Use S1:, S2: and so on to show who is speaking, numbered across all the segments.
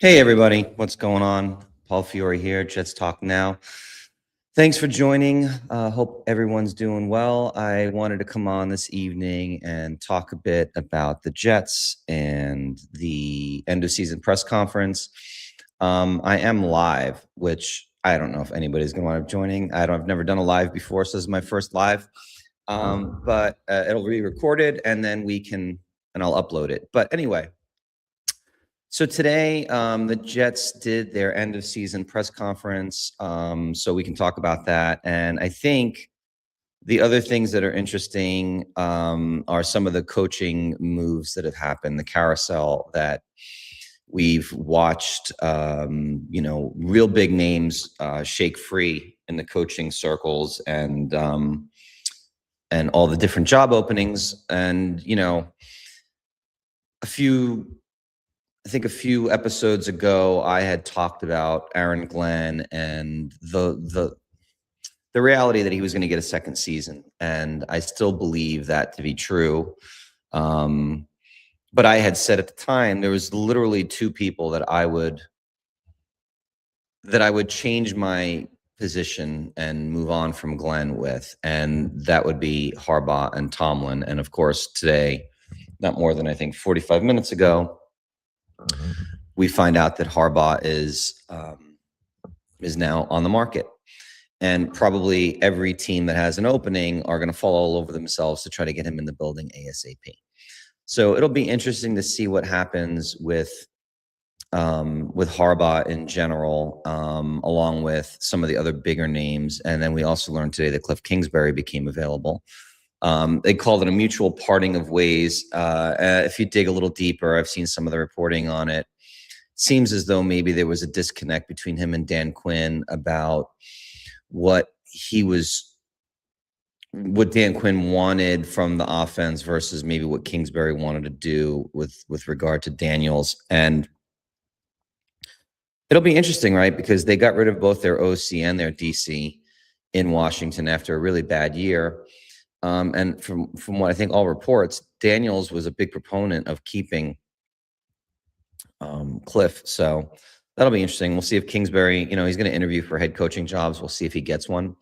S1: Hey everybody, what's going on? Paul Fiore here, Jets Talk Now. Thanks for joining. Hope everyone's doing well. I wanted to come on this evening and talk a bit about the Jets and the end of season press conference. I am live, which I don't know if anybody's going to wind up joining. I've never done a live before, so this is my first live. But it'll be recorded and then I'll upload it. But anyway. So today, the Jets did their end of season press conference, so we can talk about that. And I think the other things that are interesting are some of the coaching moves that have happened, the carousel that we've watched. Real big names shake free in the coaching circles, and all the different job openings, and I think a few episodes ago, I had talked about Aaron Glenn and the reality that he was going to get a second season, and I still believe that to be true. But I had said at the time there was literally two people that I would change my position and move on from Glenn with, and that would be Harbaugh and Tomlin. And of course, today, not more than I think 45 minutes ago, we find out that Harbaugh is now on the market, and probably every team that has an opening are going to fall all over themselves to try to get him in the building ASAP. So it'll be interesting to see what happens with Harbaugh in general, along with some of the other bigger names. And then we also learned today that Cliff Kingsbury became available. They called it a mutual parting of ways. If you dig a little deeper, I've seen some of the reporting on it. Seems as though maybe there was a disconnect between him and Dan Quinn about what Dan Quinn wanted from the offense versus maybe what Kingsbury wanted to do with regard to Daniels. And it'll be interesting, right? Because they got rid of both their OC and their DC in Washington after a really bad year. And from what I think all reports, Daniels was a big proponent of keeping Cliff. So that'll be interesting. We'll see if Kingsbury, he's going to interview for head coaching jobs. We'll see if he gets one.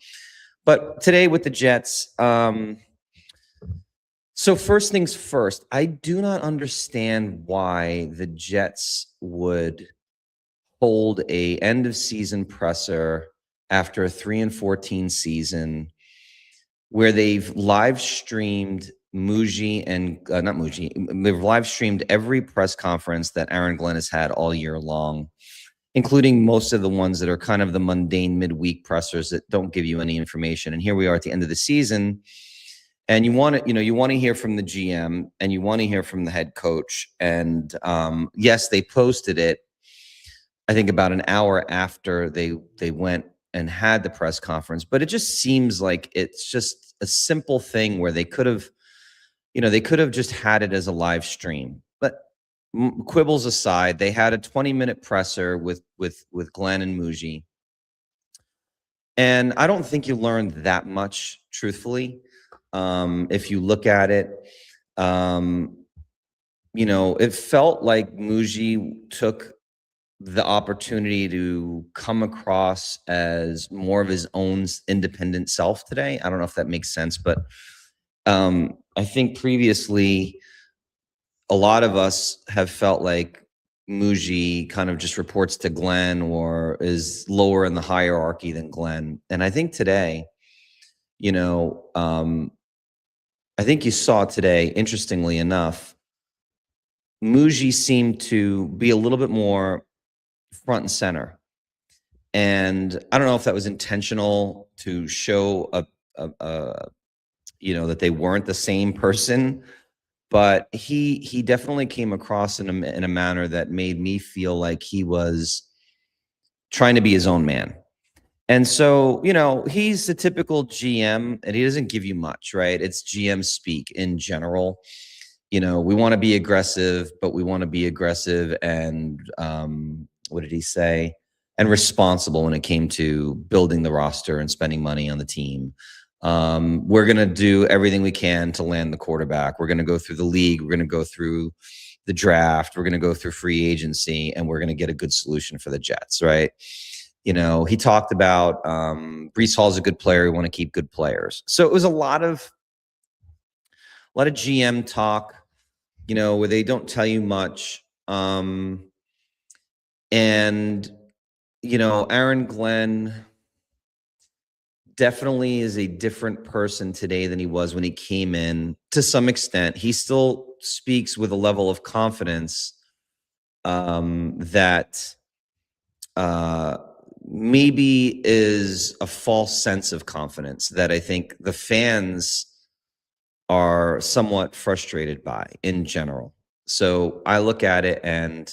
S1: But today with the Jets, so first things first, I do not understand why the Jets would hold a end of season presser after a 3-14 season, where they've live streamed Mougey and not Mougey, they've live streamed every press conference that Aaron Glenn has had all year long, including most of the ones that are kind of the mundane midweek pressers that don't give you any information. And here we are at the end of the season, and you want to hear from the GM and you want to hear from the head coach. And yes, they posted it, I think about an hour after they went and had the press conference, but it just seems like it's just a simple thing where they could have just had it as a live stream. But quibbles aside, they had a 20-minute presser with Glenn and Mougey, and I don't think you learned that much, truthfully. If you look at it, it felt like Mougey took the opportunity to come across as more of his own independent self today. I don't know if that makes sense, but I think previously a lot of us have felt like Mougey kind of just reports to Glenn or is lower in the hierarchy than Glenn. And I think today, I think you saw today, interestingly enough, Mougey seemed to be a little bit more front and center. And I don't know if that was intentional to show that they weren't the same person, but he definitely came across in a manner that made me feel like he was trying to be his own man. And so, he's the typical GM, and he doesn't give you much, right? It's GM speak in general. We want to be aggressive, but we want to be aggressive and what did he say? And responsible when it came to building the roster and spending money on the team. We're going to do everything we can to land the quarterback. We're going to go through the league. We're going to go through the draft. We're going to go through free agency, and we're going to get a good solution for the Jets, right? He talked about Breece Hall's a good player. We want to keep good players. So it was a lot of GM talk, where they don't tell you much. And Aaron Glenn definitely is a different person today than he was when he came in. To some extent, he still speaks with a level of confidence that maybe is a false sense of confidence that I think the fans are somewhat frustrated by in general. So I look at it, and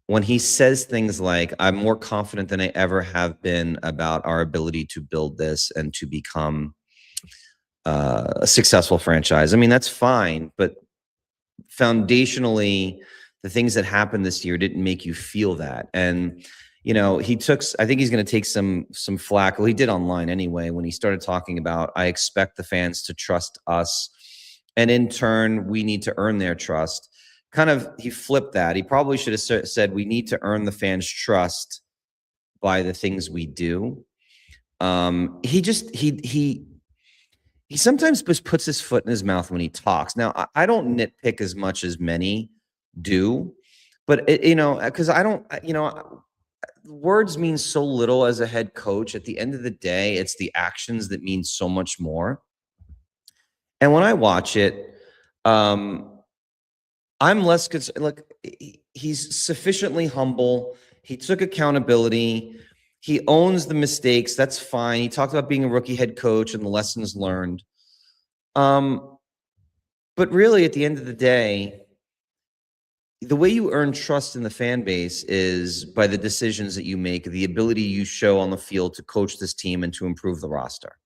S1: when he says things like, I'm more confident than I ever have been about our ability to build this and to become a successful franchise. I mean, that's fine, but foundationally, the things that happened this year didn't make you feel that. And I think he's going to take some flack. Well, he did online anyway, when he started talking about, I expect the fans to trust us, and in turn, we need to earn their trust. Kind of, he flipped that. He probably should have said, we need to earn the fans' trust by the things we do. He sometimes just puts his foot in his mouth when he talks. Now, I don't nitpick as much as many do, but because I don't, words mean so little as a head coach. At the end of the day, it's the actions that mean so much more. And when I watch it, I'm less concerned. Look, he's sufficiently humble. He took accountability. He owns the mistakes. That's fine. He talked about being a rookie head coach and the lessons learned. But really, at the end of the day, the way you earn trust in the fan base is by the decisions that you make, the ability you show on the field to coach this team and to improve the roster.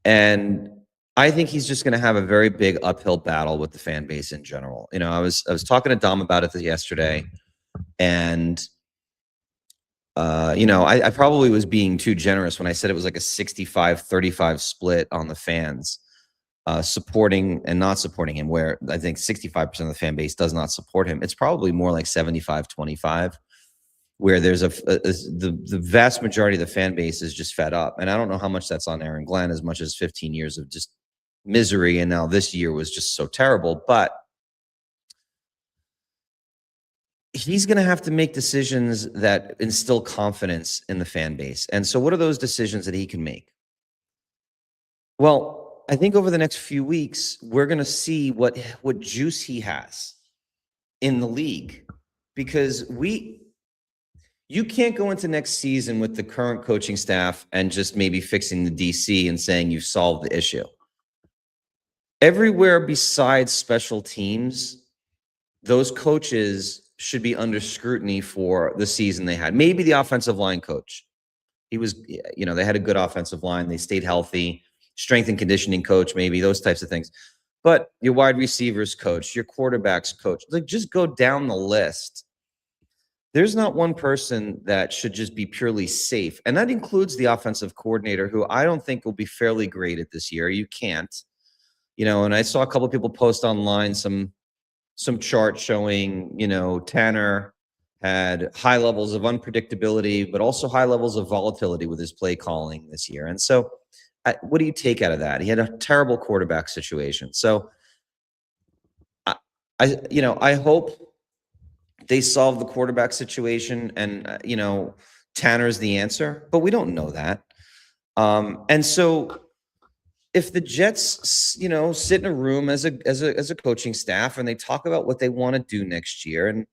S1: And I think he's just going to have a very big uphill battle with the fan base in general. I was talking to Dom about it yesterday, and I probably was being too generous when I said it was like a 65-35 split on the fans supporting and not supporting him, where I think 65% of the fan base does not support him. It's probably more like 75-25, where there's the vast majority of the fan base is just fed up. And I don't know how much that's on Aaron Glenn, as much as 15 years of just misery, and now this year was just so terrible. But he's going to have to make decisions that instill confidence in the fan base. And so what are those decisions that he can make? Well, I think over the next few weeks, we're going to see what juice he has in the league, because you can't go into next season with the current coaching staff and just maybe fixing the DC and saying you've solved the issue. Everywhere besides special teams, those coaches should be under scrutiny for the season they had. Maybe the offensive line coach. He was, they had a good offensive line. They stayed healthy. Strength and conditioning coach, maybe, those types of things. But your wide receivers coach, your quarterbacks coach, just go down the list. There's not one person that should just be purely safe. And that includes the offensive coordinator, who I don't think will be fairly graded this year. You can't. And I saw a couple of people post online some chart showing, Tanner had high levels of unpredictability, but also high levels of volatility with his play calling this year. And so what do you take out of that? He had a terrible quarterback situation. So I hope they solve the quarterback situation, and, Tanner's the answer, but we don't know that. And so if the Jets, sit in a room as a coaching staff and they talk about what they want to do next year, and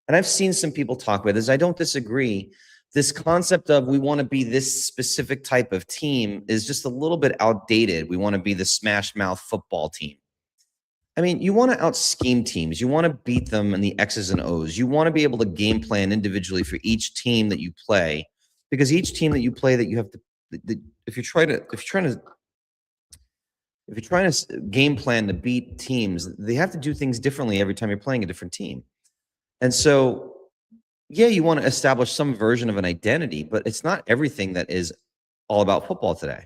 S1: I've seen some people talk about this, I don't disagree. This concept of we want to be this specific type of team is just a little bit outdated. We want to be the smash mouth football team. I mean, you want to out-scheme teams. You want to beat them in the X's and O's. You want to be able to game plan individually for each team that you play, because each team that you play, that you have to, if you're trying to game plan to beat teams, they have to do things differently every time you're playing a different team. And so, yeah, you want to establish some version of an identity, but it's not everything that is all about football today.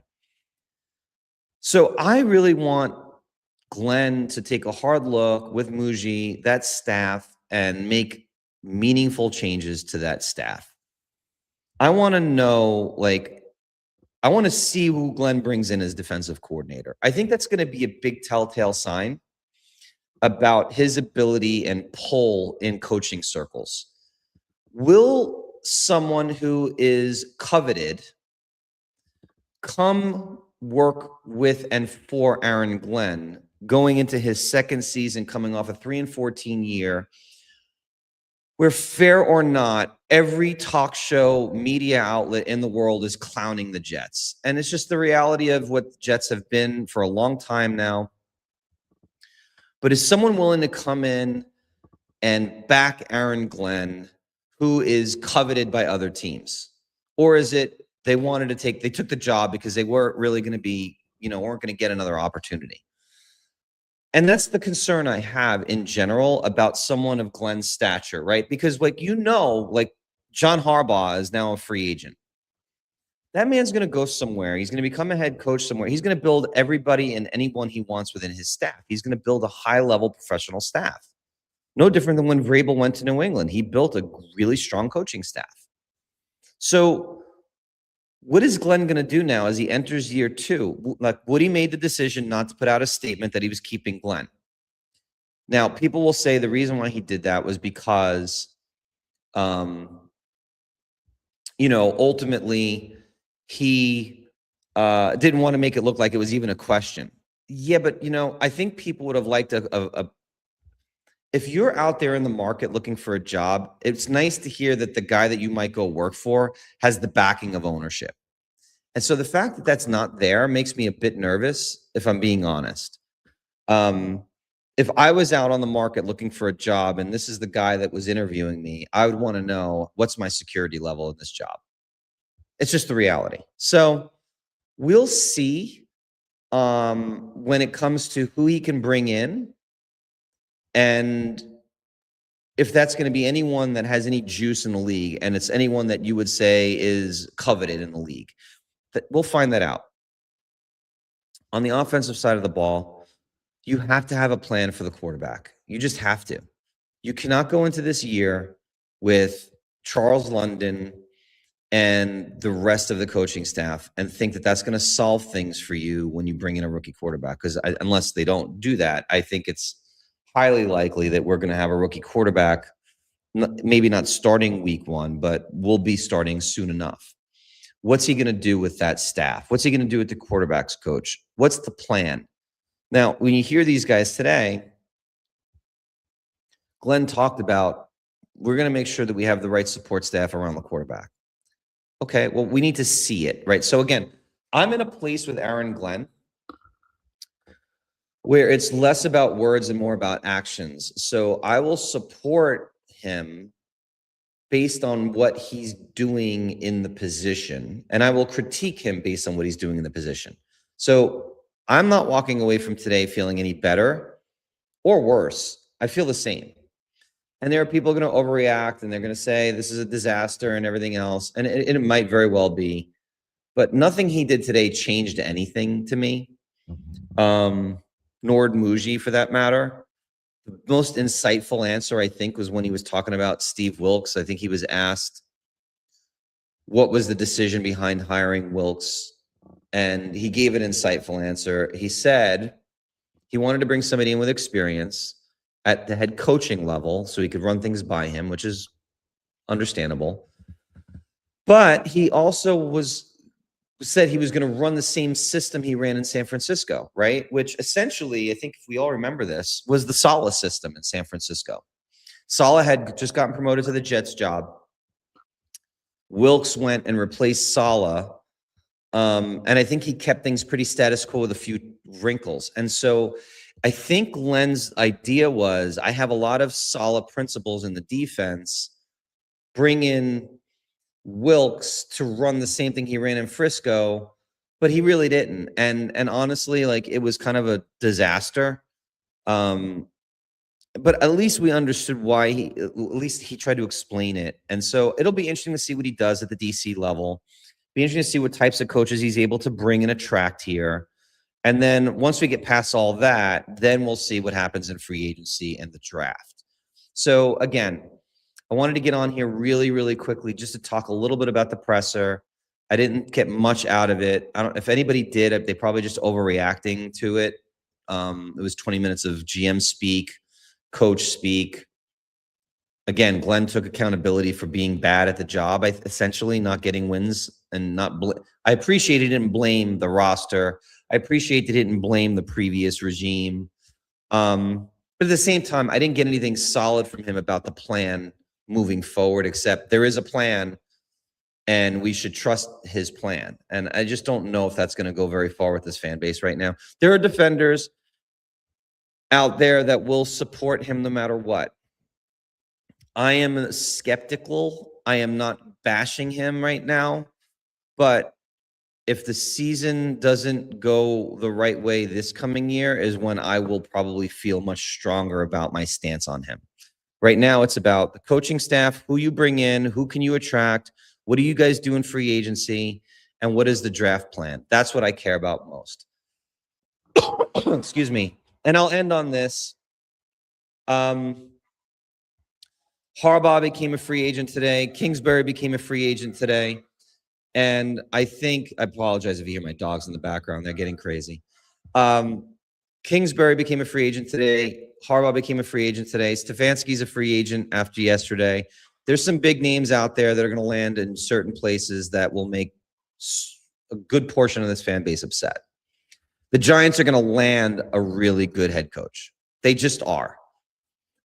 S1: So I really want Glenn to take a hard look with Mougey, that staff, and make meaningful changes to that staff. I want to know, like, I want to see who Glenn brings in as defensive coordinator. I think that's going to be a big telltale sign about his ability and pull in coaching circles. Will someone who is coveted come work with and for Aaron Glenn going into his second season, coming off a 3-14 year, where, fair or not, every talk show media outlet in the world is clowning the Jets? And it's just the reality of what the Jets have been for a long time now. But is someone willing to come in and back Aaron Glenn, who is coveted by other teams? Or is it they took the job because they weren't really going to be, weren't going to get another opportunity? And that's the concern I have in general about someone of Glenn's stature, right? Because, like John Harbaugh is now a free agent. That man's going to go somewhere. He's going to become a head coach somewhere. He's going to build everybody and anyone he wants within his staff. He's going to build a high-level professional staff. No different than when Vrabel went to New England. He built a really strong coaching staff. So what is Glenn going to do now as he enters year 2? Like, Woody made the decision not to put out a statement that he was keeping Glenn. Now, people will say the reason why he did that was because, ultimately he didn't want to make it look like it was even a question. Yeah, but, I think people would have liked if you're out there in the market looking for a job, it's nice to hear that the guy that you might go work for has the backing of ownership. And so the fact that that's not there makes me a bit nervous, if I'm being honest. If I was out on the market looking for a job and this is the guy that was interviewing me, I would want to know, what's my security level in this job? It's just the reality. So we'll see when it comes to who he can bring in, and if that's going to be anyone that has any juice in the league, and it's anyone that you would say is coveted in the league. We'll find that out. On the offensive side of the ball, you have to have a plan for the quarterback. You just have to. You cannot go into this year with Charles London and the rest of the coaching staff and think that that's going to solve things for you when you bring in a rookie quarterback. Because unless they don't do that, I think it's highly likely that we're going to have a rookie quarterback, maybe not starting week 1, but will be starting soon enough. What's he going to do with that staff? What's he going to do with the quarterback's coach? What's the plan? Now, when you hear these guys today, Glenn talked about, we're going to make sure that we have the right support staff around the quarterback. Okay, well, we need to see it, right? So again, I'm in a place with Aaron Glenn where it's less about words and more about actions. So I will support him based on what he's doing in the position, and I will critique him based on what he's doing in the position. So I'm not walking away from today feeling any better or worse. I feel the same. And there are people going to overreact, and they're going to say this is a disaster and everything else, and it might very well be. But nothing he did today changed anything to me. Nor did Mougey, for that matter. The most insightful answer, I think, was when he was talking about Steve Wilks. I think he was asked what was the decision behind hiring Wilks, and he gave an insightful answer. He said he wanted to bring somebody in with experience at the head coaching level so he could run things by him, which is understandable. But he also said he was going to run the same system he ran in San Francisco, right? Which essentially, I think if we all remember this, was the Saleh system in San Francisco. Saleh had just gotten promoted to the Jets job. Wilks went and replaced Saleh. And I think he kept things pretty status quo with a few wrinkles. And so I think Glenn's idea was, I have a lot of Saleh principles in the defense, bring in Wilks to run the same thing he ran in Frisco, but he really didn't. And honestly, like, it was kind of a disaster. But at least we understood why at least he tried to explain it. And so it'll be interesting to see what he does at the DC level. Be interesting to see what types of coaches he's able to bring and attract here. And then once we get past all that, then we'll see what happens in free agency and the draft. So again, I wanted to get on here really, really quickly just to talk a little bit about the presser. I didn't get much out of it. I don't, if anybody did, they probably just overreacting to it. It was 20 minutes of GM speak, coach speak. Again, Glenn took accountability for being bad at the job, essentially not getting wins and not. I appreciate he didn't blame the roster. I appreciate they didn't blame the previous regime. But at the same time, I didn't get anything solid from him about the plan moving forward, except there is a plan and we should trust his plan. And I just don't know if that's going to go very far with this fan base right now. There are defenders out there that will support him no matter what. I am skeptical. I am not bashing him right now, but if the season doesn't go the right way this coming year is when I will probably feel much stronger about my stance on him. Right now, it's about the coaching staff, who you bring in, who can you attract, what do you guys do in free agency, and what is the draft plan? That's what I care about most. Excuse me. And I'll end on this. Harbaugh became a free agent today. Kingsbury became a free agent today. And I think, I apologize if you hear my dogs in the background. They're getting crazy. Kingsbury became a free agent today. Harbaugh became a free agent today. Stefanski's a free agent after yesterday. There's some big names out there that are going to land in certain places that will make a good portion of this fan base upset. The Giants are going to land a really good head coach. They just are.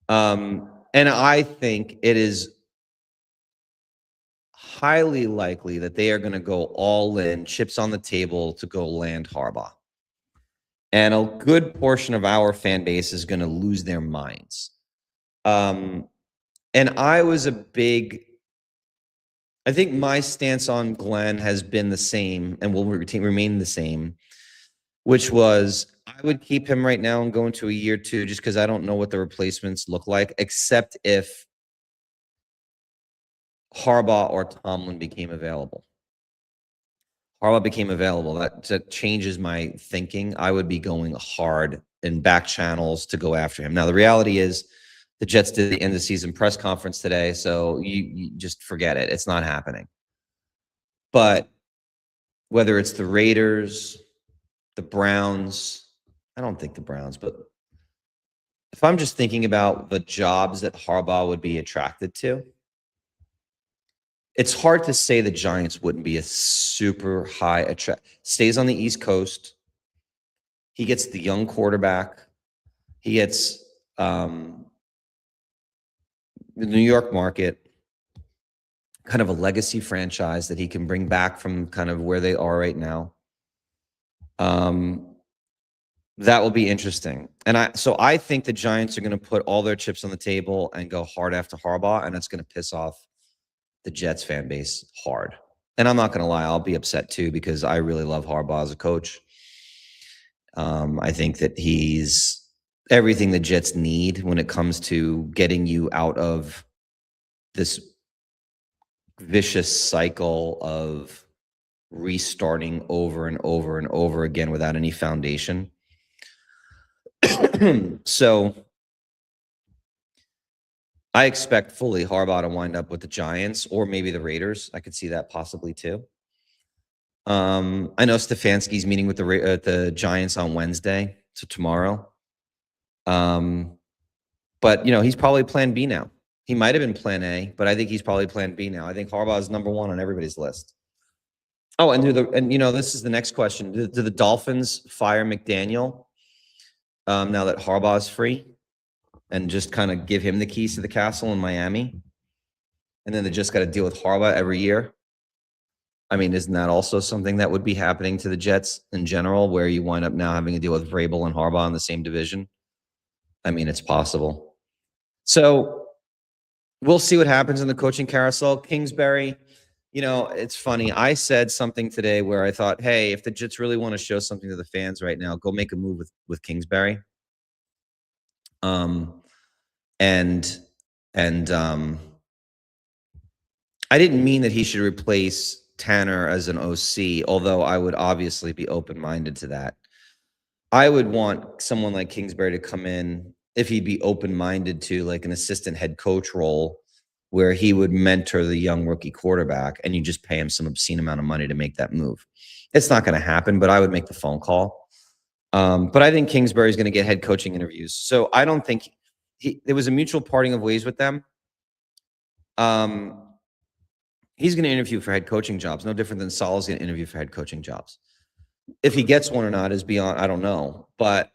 S1: And I think it is highly likely that they are going to go all in, chips on the table to go land Harbaugh. And a good portion of our fan base is going to lose their minds. And I was I think my stance on Glenn has been the same and will remain the same, which was I would keep him right now and go into a year two just because I don't know what the replacements look like, except if Harbaugh or Tomlin became available. Harbaugh became available. That changes my thinking. I would be going hard in back channels to go after him. Now, the reality is the Jets did the end of season press conference today, so you just forget it. It's not happening. But whether it's the Raiders, the Browns, I don't think the Browns, but if I'm just thinking about the jobs that Harbaugh would be attracted to, it's hard to say the Giants wouldn't be a super high attract. Stays on the East Coast. He gets the young quarterback. He gets the New York market, kind of a legacy franchise that he can bring back from kind of where they are right now. That will be interesting. And I think the Giants are going to put all their chips on the table and go hard after Harbaugh, and it's going to piss off the Jets fan base hard. And I'm not going to lie, I'll be upset too because I really love Harbaugh as a coach. I think that he's everything the Jets need when it comes to getting you out of this vicious cycle of restarting over and over and over again without any foundation. So I expect fully Harbaugh to wind up with the Giants or maybe the Raiders. I could see that possibly too. I know Stefanski's meeting with the Giants on Wednesday, so tomorrow. But he's probably plan B now. He might have been plan A, but I think he's probably plan B now. I think Harbaugh is number one on everybody's list. Oh, and this is the next question. Do the Dolphins fire McDaniel now that Harbaugh is free? And just kind of give him the keys to the castle in Miami. And then they just got to deal with Harbaugh every year. I mean, isn't that also something that would be happening to the Jets in general, where you wind up now having to deal with Vrabel and Harbaugh in the same division? I mean, it's possible. So we'll see what happens in the coaching carousel. Kingsbury, it's funny. I said something today where I thought, hey, if the Jets really want to show something to the fans right now, go make a move with Kingsbury. I didn't mean that he should replace Tanner as an OC, although I would obviously be open-minded to that. I would want someone like Kingsbury to come in, if he'd be open-minded to like an assistant head coach role, where he would mentor the young rookie quarterback and you just pay him some obscene amount of money to make that move. It's not going to happen, but I would make the phone call. But I think Kingsbury is going to get head coaching interviews. So I don't think there was a mutual parting of ways with them. He's going to interview for head coaching jobs, no different than Salah's going to interview for head coaching jobs. If he gets one or not is beyond, I don't know. But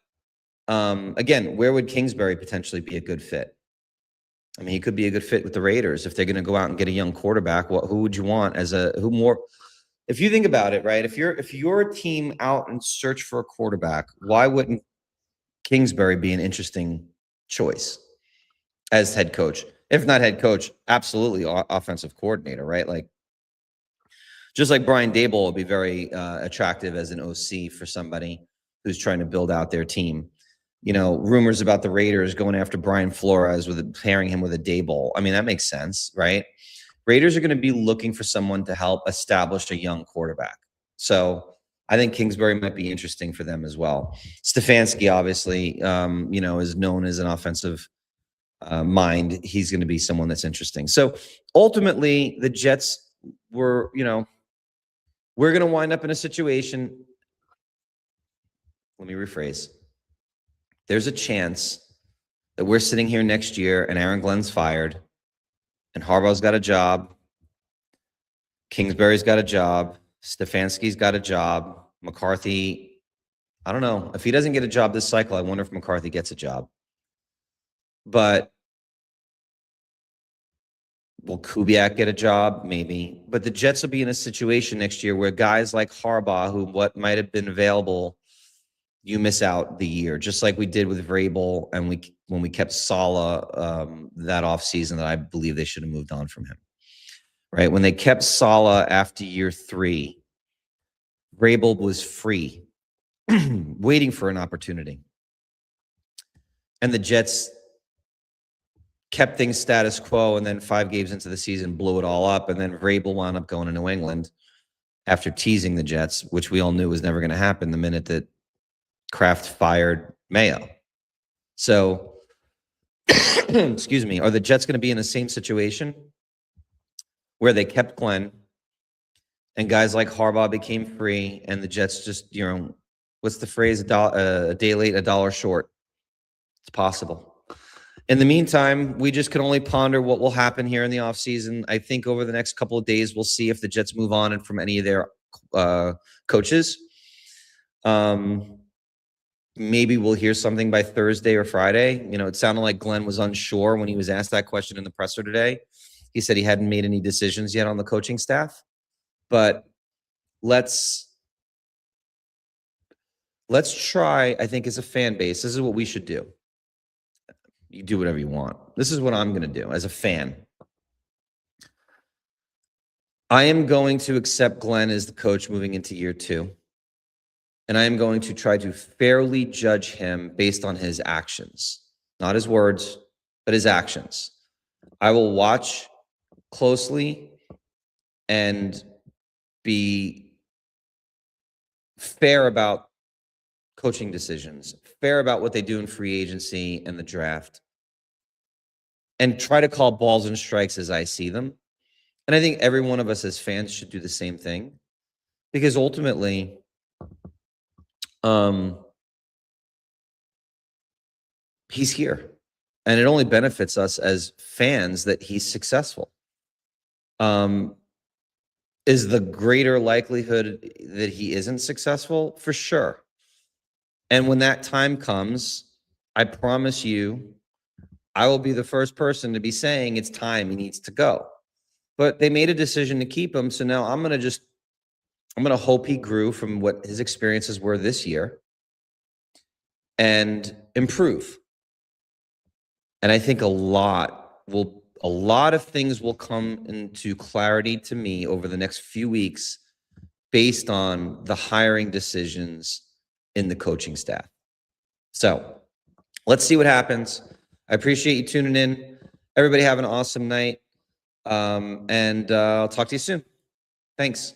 S1: again, where would Kingsbury potentially be a good fit? I mean, he could be a good fit with the Raiders if they're going to go out and get a young quarterback. Who would you want as who more? If you think about it, right? If you're a team out and search for a quarterback, why wouldn't Kingsbury be an interesting choice as head coach? If not head coach, absolutely offensive coordinator, right? Like, just like Brian Daboll would be very attractive as an OC for somebody who's trying to build out their team. You know, rumors about the Raiders going after Brian Flores pairing him with a Daboll. I mean, that makes sense, right? Raiders are going to be looking for someone to help establish a young quarterback. So I think Kingsbury might be interesting for them as well. Stefanski, obviously, you know, is known as an offensive mind. He's going to be someone that's interesting. So ultimately, the Jets were, you know, we're going to wind up in a situation. Let me rephrase. There's a chance that we're sitting here next year and Aaron Glenn's fired and Harbaugh's got a job. Kingsbury's got a job. Stefanski's got a job. McCarthy, I don't know. If he doesn't get a job this cycle, I wonder if McCarthy gets a job. But will Kubiak get a job? Maybe. But the Jets will be in a situation next year where guys like Harbaugh, who what might have been available, you miss out the year, just like we did with Vrabel and when we kept Saleh that offseason that I believe they should have moved on from him. Right? When they kept Saleh after year 3, Vrabel was free, waiting for an opportunity. And the Jets kept things status quo, and then 5 games into the season blew it all up, and then Vrabel wound up going to New England after teasing the Jets, which we all knew was never going to happen the minute that Kraft fired Mayo. So, excuse me, are the Jets going to be in the same situation where they kept Glenn and guys like Harbaugh became free and the Jets just, you know, what's the phrase? A day late, a dollar short. It's possible. In the meantime, we just can only ponder what will happen here in the offseason. I think over the next couple of days, we'll see if the Jets move on from any of their coaches. Maybe we'll hear something by Thursday or Friday. You know, it sounded like Glenn was unsure when he was asked that question in the presser today. He said he hadn't made any decisions yet on the coaching staff. But let's try, I think, as a fan base, this is what we should do. You do whatever you want. This is what I'm going to do as a fan. I am going to accept Glenn as the coach moving into year 2. And I am going to try to fairly judge him based on his actions, not his words, but his actions. I will watch closely and be fair about coaching decisions, fair about what they do in free agency and the draft, and try to call balls and strikes as I see them. And I think every one of us as fans should do the same thing, because ultimately, he's here, and it only benefits us as fans that he's successful. Is the greater likelihood that he isn't successful? For sure. And when that time comes, I promise you, I will be the first person to be saying it's time, he needs to go. But they made a decision to keep him, so now I'm going to hope he grew from what his experiences were this year and improve. And I think a lot of things will come into clarity to me over the next few weeks based on the hiring decisions in the coaching staff. So let's see what happens. I appreciate you tuning in. Everybody have an awesome night. And I'll talk to you soon. Thanks.